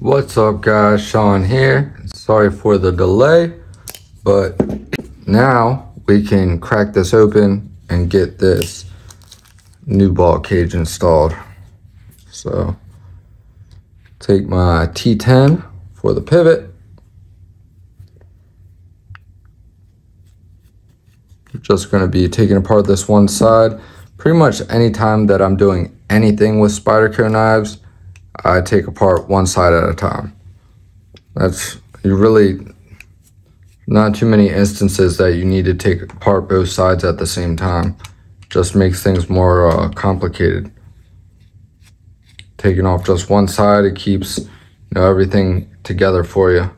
What's up guys, Sean here. Sorry for the delay, but now we can crack this open and get this new ball cage installed. So take my T10 for the pivot. I'm just going to be taking apart this one side. Pretty much anytime that I'm doing anything with Spyderco knives, I take apart one side at a time. You really, not too many instances that you need to take apart both sides at the same time. Just makes things more complicated. Taking off just one side, it keeps everything together for you.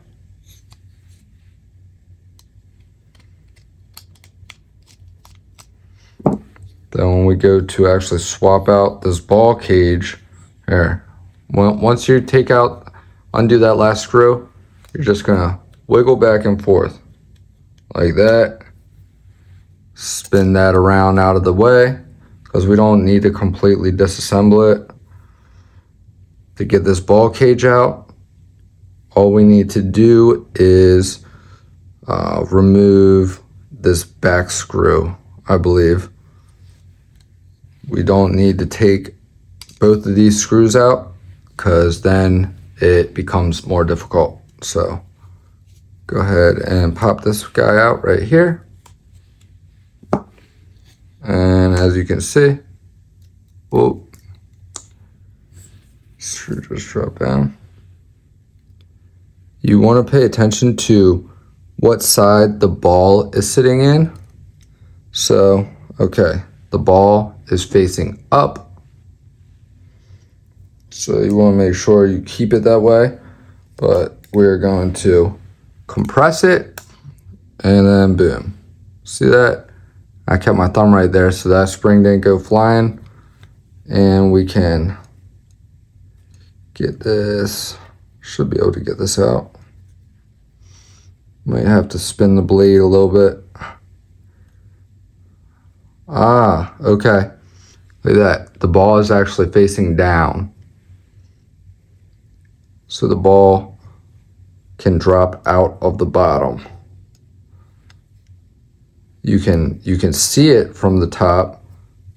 Then when we go to actually swap out this ball cage, here, once you undo that last screw, you're just gonna wiggle back and forth like that. Spin that around out of the way because we don't need to completely disassemble it. To get this ball cage out, all we need to do is remove this back screw, I believe. We don't need to take both of these screws out because then it becomes more difficult. So go ahead and pop this guy out right here. And as you can see, whoa, screw just dropped down. You want to pay attention to what side the ball is sitting in. So, okay, the ball is facing up. So you want to make sure you keep it that way, but we're going to compress it and then boom. See that? I kept my thumb right there so that spring didn't go flying, and we can get this, should be able to get this out. Might have to spin the blade a little bit. Ah, okay. Look at that. The ball is actually facing down. So the ball can drop out of the bottom. You can see it from the top,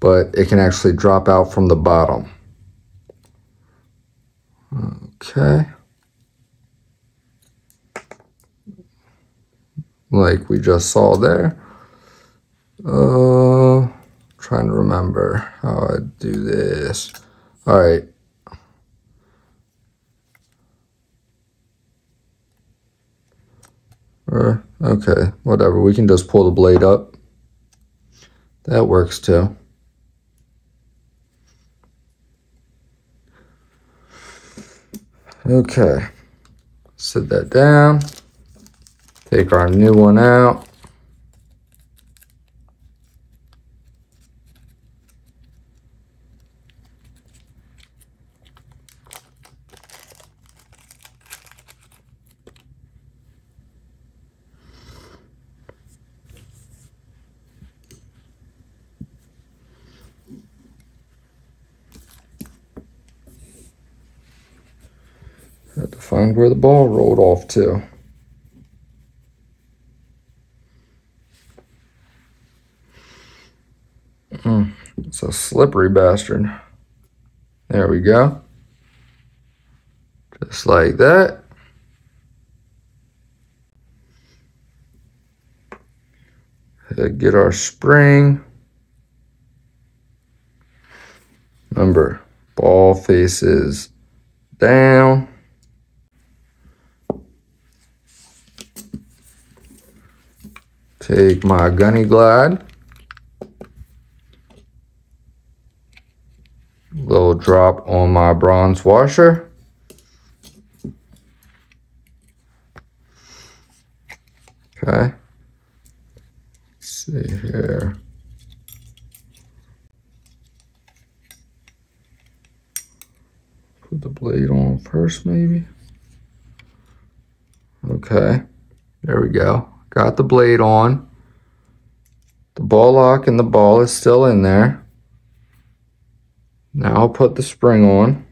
but it can actually drop out from the bottom. Okay. Like we just saw there. Trying to remember how I do this. All right. Okay, whatever. We can just pull the blade up. That works too. Okay. Set that down. Take our new one out. Had to find where the ball rolled off to. It's a slippery bastard. There we go. Just like that. Get our spring. Remember, ball faces down. Take my gunny glide. Little drop on my bronze washer. Okay. Let's see here. Put the blade on first, maybe. Okay. There we go. Got the blade on. The ball lock and the ball is still in there. Now I'll put the spring on.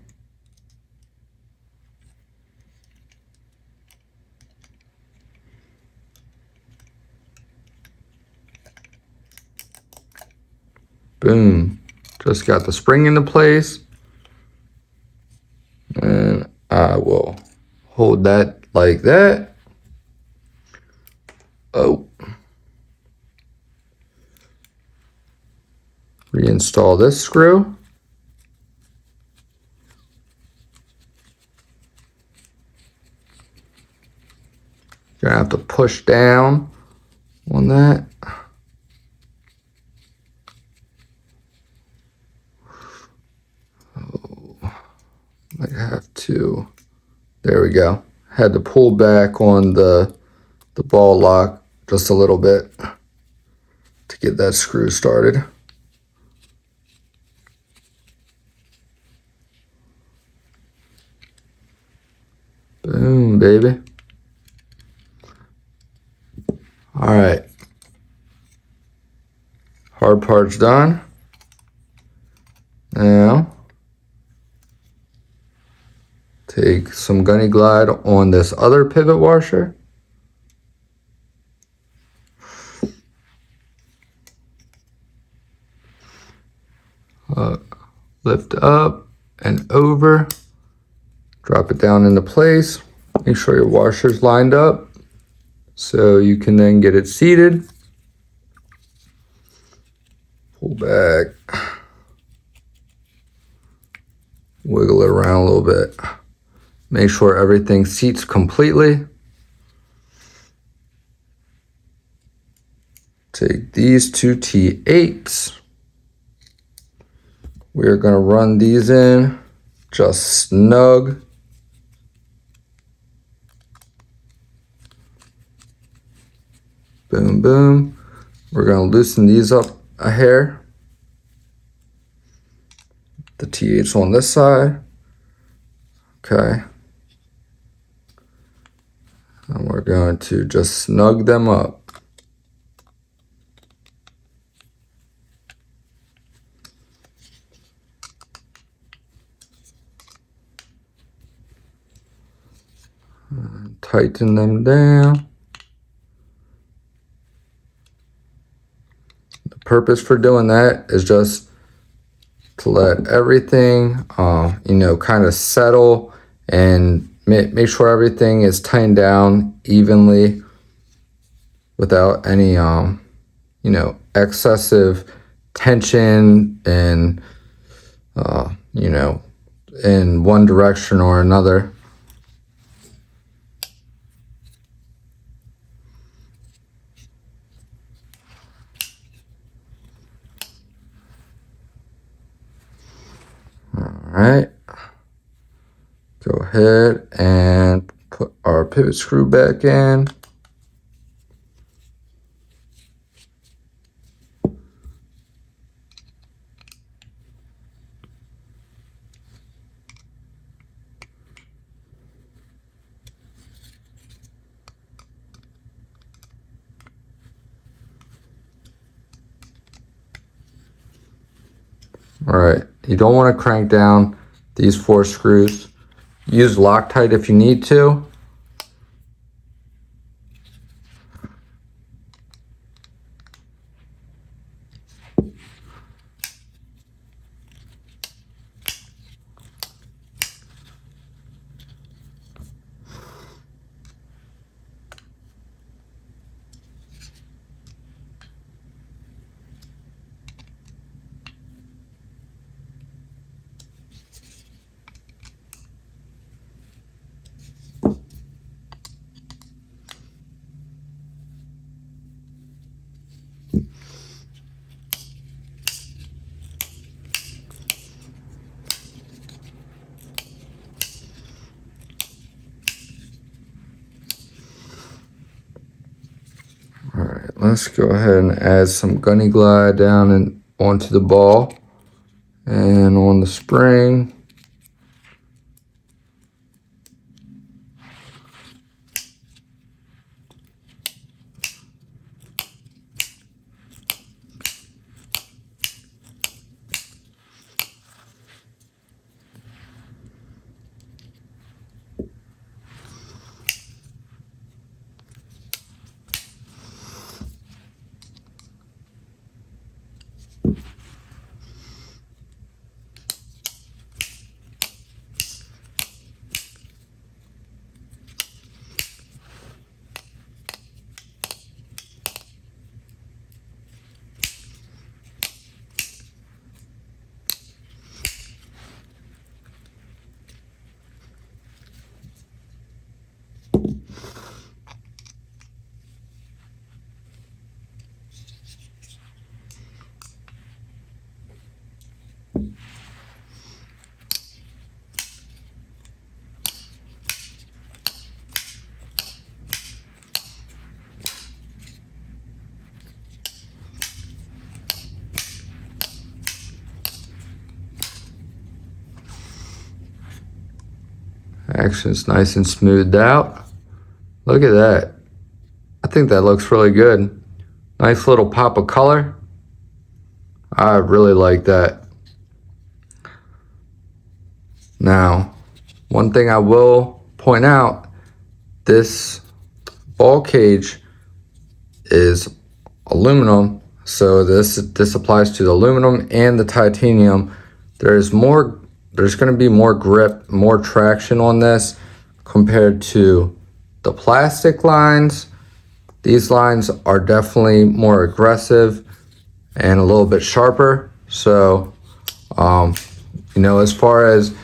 Boom. Just got the spring into place. And I will hold that like that. Oh. Reinstall this screw. You're gonna have to push down on that. Oh, might have to. There we go. Had to pull back on the ball lock just a little bit to get that screw started. Boom, baby. All right. Hard part's done. Now, take some gunny glide on this other pivot washer. Lift up and over. Drop it down into place. Make sure your washer's lined up so you can then get it seated. Pull back. Wiggle it around a little bit. Make sure everything seats completely. Take these two T8s. We're going to run these in just snug. Boom, boom. We're going to loosen these up a hair. The T8s on this side. Okay. And we're going to just snug them up. And tighten them down. The purpose for doing that is just to let everything, you know, kind of settle and make sure everything is tightened down evenly without any, you know, excessive tension and, you know, in one direction or another. All right, go ahead and put our pivot screw back in. All right, you don't want to crank down these 4 screws. Use Loctite if you need to. Let's go ahead and add some gunny glide down and onto the ball and on the spring. Action's nice and smoothed out. Look at that. I think that looks really good. Nice little pop of color. I really like that. Now, one thing I will point out, this ball cage is aluminum, so this applies to the aluminum and the titanium. There's going to be more grip, more traction on this compared to the plastic lines. These lines are definitely more aggressive and a little bit sharper. So, you know, as far as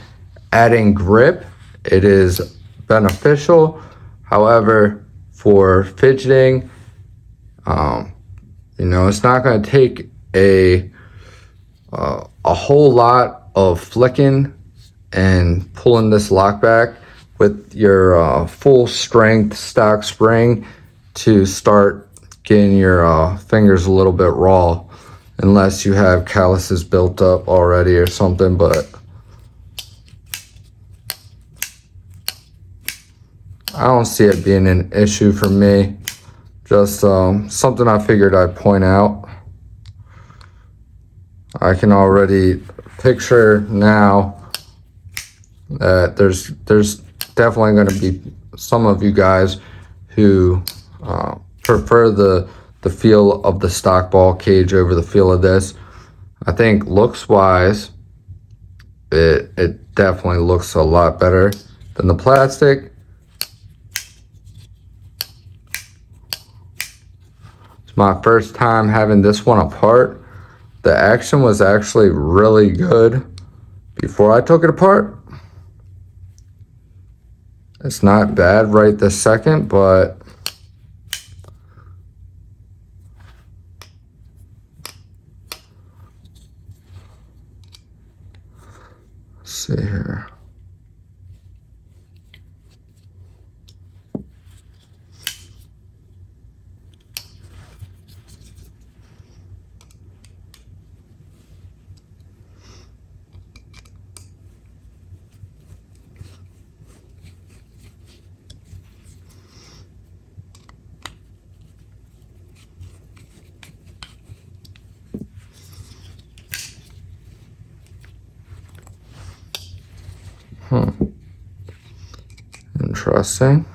adding grip, it is beneficial. However, for fidgeting, you know, it's not going to take a whole lot of flicking and pulling this lock back with your full strength stock spring to start getting your fingers a little bit raw, unless you have calluses built up already or something. But I don't see it being an issue for me. Just something I figured I'd point out. I can already picture now that there's definitely going to be some of you guys who prefer the feel of the stock ball cage over the feel of this. I think looks wise, it definitely looks a lot better than the plastic. It's my first time having this one apart. The action was actually really good before I took it apart. It's not bad right this second, but let's see here. Interesting.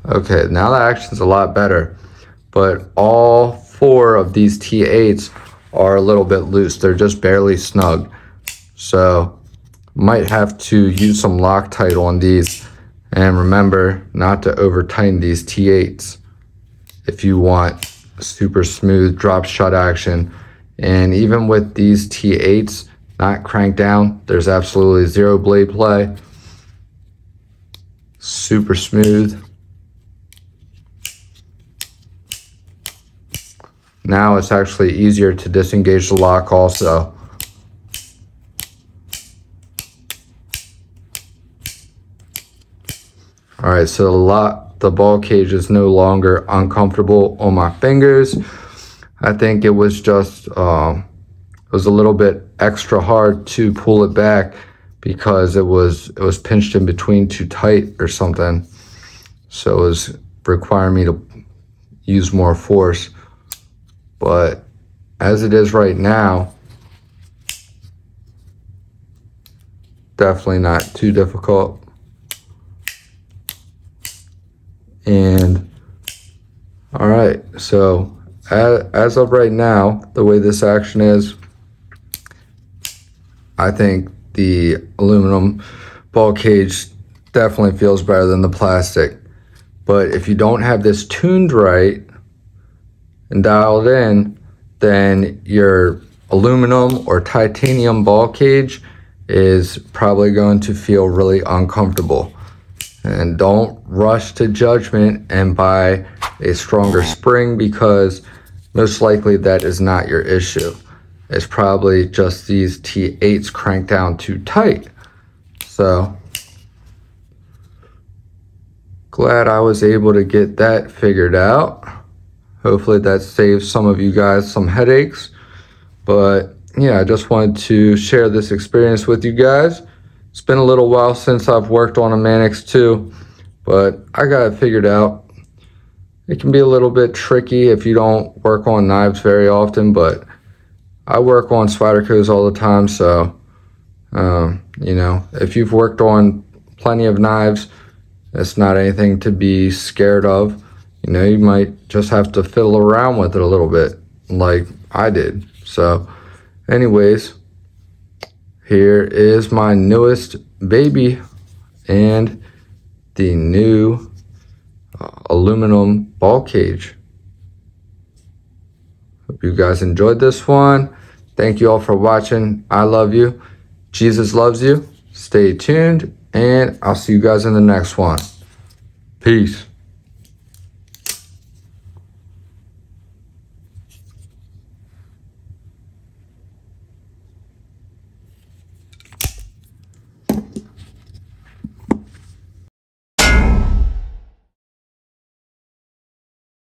Okay, now the action's a lot better, but all 4 of these T8s are a little bit loose. They're just barely snug. So might have to use some Loctite on these. And remember not to over tighten these T8s if you want super smooth drop shot action. And even with these T8s not cranked down, there's absolutely 0 blade play. Super smooth. Now it's actually easier to disengage the lock also. Alright, so the ball cage is no longer uncomfortable on my fingers. I think it was just, it was a little bit extra hard to pull it back because it was pinched in between too tight or something. So it was requiring me to use more force. But as it is right now, definitely not too difficult. And all right, so as of right now, the way this action is, I think the aluminum ball cage definitely feels better than the plastic. But if you don't have this tuned right and dialed in, then your aluminum or titanium ball cage is probably going to feel really uncomfortable. And don't rush to judgment and buy a stronger spring, because most likely that is not your issue. It's probably just these T8s cranked down too tight. So glad I was able to get that figured out. Hopefully that saves some of you guys some headaches. But yeah, I just wanted to share this experience with you guys. It's been a little while since I've worked on a Manix too, but I got it figured out. It can be a little bit tricky if you don't work on knives very often, but I work on Spydercos all the time, so you know, if you've worked on plenty of knives, it's not anything to be scared of. You know, you might just have to fiddle around with it a little bit, like I did. So anyways, here is my newest baby and the new aluminum ball cage. Hope you guys enjoyed this one. Thank you all for watching. I love you. Jesus loves you. Stay tuned, and I'll see you guys in the next one. Peace.